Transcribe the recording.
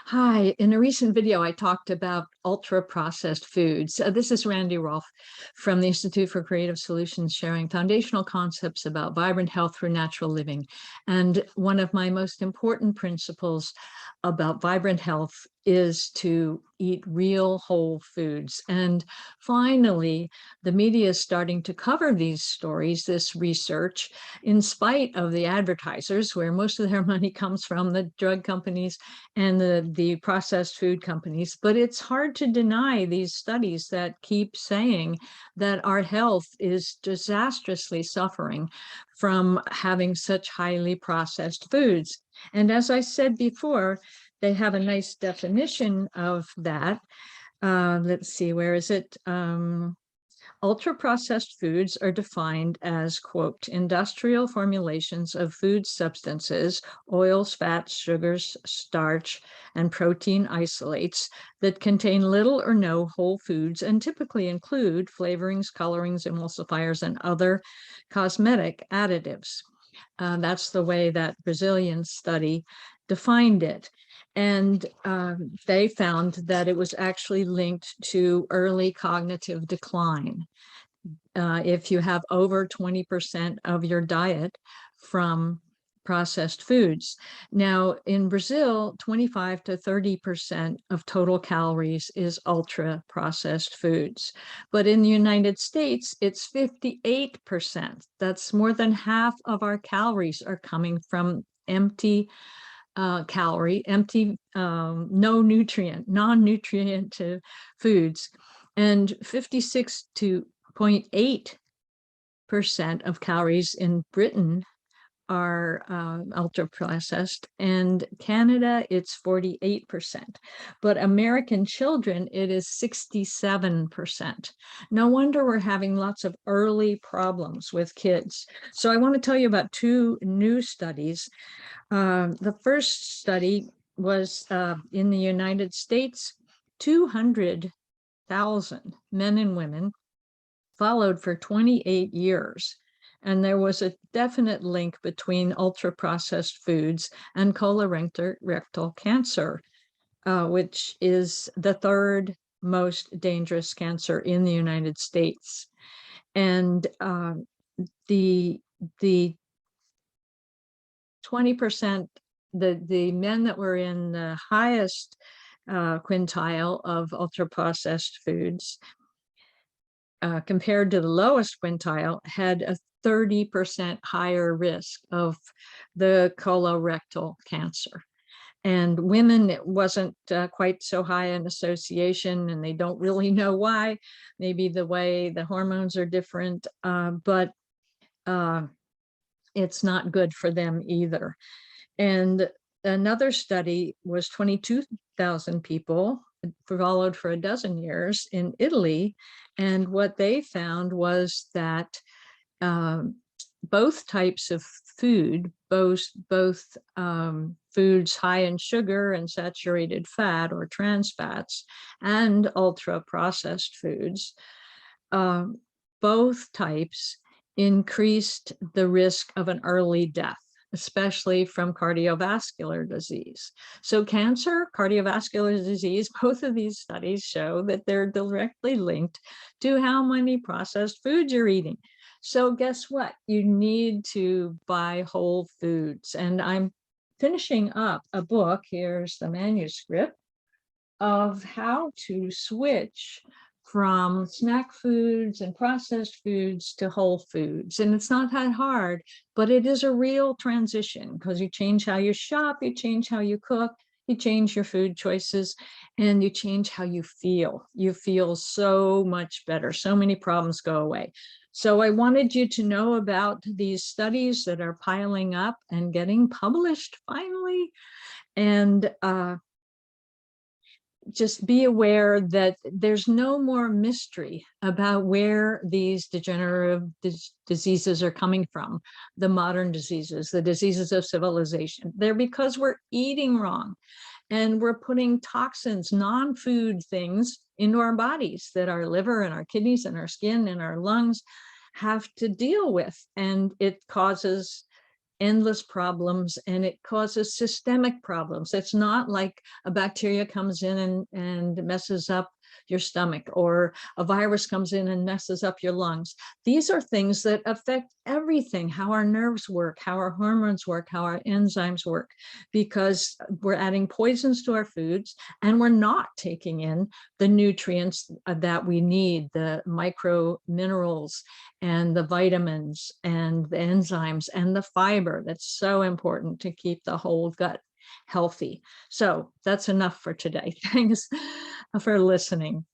Hi, in a recent video, I talked about ultra-processed foods. This is Randy Rolfe from the Institute for Creative Solutions, sharing foundational concepts about vibrant health through natural living. And one of my most important principles about vibrant health is to eat real whole foods. And finally, the media is starting to cover these stories, this research, in spite of the advertisers, where most of their money comes from, the drug companies and the processed food companies. But it's hard to deny these studies that keep saying that our health is disastrously suffering from having such highly processed foods. And as I said before, they have a nice definition of that. Let's see, where is it? Ultra-processed foods are defined as, quote, industrial formulations of food substances, oils, fats, sugars, starch, and protein isolates that contain little or no whole foods and typically include flavorings, colorings, emulsifiers, and other cosmetic additives. That's the way that Brazilian study defined it. And they found that it was actually linked to early cognitive decline. If you have over 20% of your diet from processed foods. Now, in Brazil, 25 to 30% of total calories is ultra processed foods. But in the United States, it's 58%. That's more than half of our calories are coming from empty no nutrient, non-nutrient foods. And 56 to 0.8% of calories in Britain are ultra processed, and Canada it's 48%, but American children it is 67%. No wonder we're having lots of early problems with kids. So I want to tell you about two new studies. The first study was in the United States. 200,000 men and women followed for 28 years. And there was a definite link between ultra-processed foods and colorectal cancer, which is the third most dangerous cancer in the United States. And the 20%, the men that were in the highest quintile of ultra-processed foods compared to the lowest quintile had a 30% higher risk of the colorectal cancer. And women, it wasn't quite so high an association, and they don't really know why. Maybe the way the hormones are different, but it's not good for them either. And another study was 22,000 people followed for a dozen years in Italy. And what they found was that both types of food, both foods high in sugar and saturated fat or trans fats, and ultra processed foods, both types increased the risk of an early death, especially from cardiovascular disease. So cancer, cardiovascular disease, both of these studies show that they're directly linked to how many processed foods you're eating. So guess what? You need to buy whole foods. And I'm finishing up a book, here's the manuscript, of how to switch from snack foods and processed foods to whole foods. And it's not that hard, but it is a real transition because you change how you shop, you change how you cook, you change your food choices, and you change how you feel. You feel so much better. So many problems go away. So I wanted you to know about these studies that are piling up and getting published finally. And just be aware that there's no more mystery about where these degenerative diseases are coming from, the modern diseases, the diseases of civilization. They're because we're eating wrong and we're putting toxins, non-food things into our bodies that our liver and our kidneys and our skin and our lungs have to deal with. And it causes endless problems, and it causes systemic problems. It's not like a bacteria comes in and messes up your stomach, or a virus comes in and messes up your lungs. These are things that affect everything, how our nerves work, how our hormones work, how our enzymes work, because we're adding poisons to our foods and we're not taking in the nutrients that we need, the micro minerals and the vitamins and the enzymes and the fiber that's so important to keep the whole gut healthy. So that's enough for today. Thanks for listening.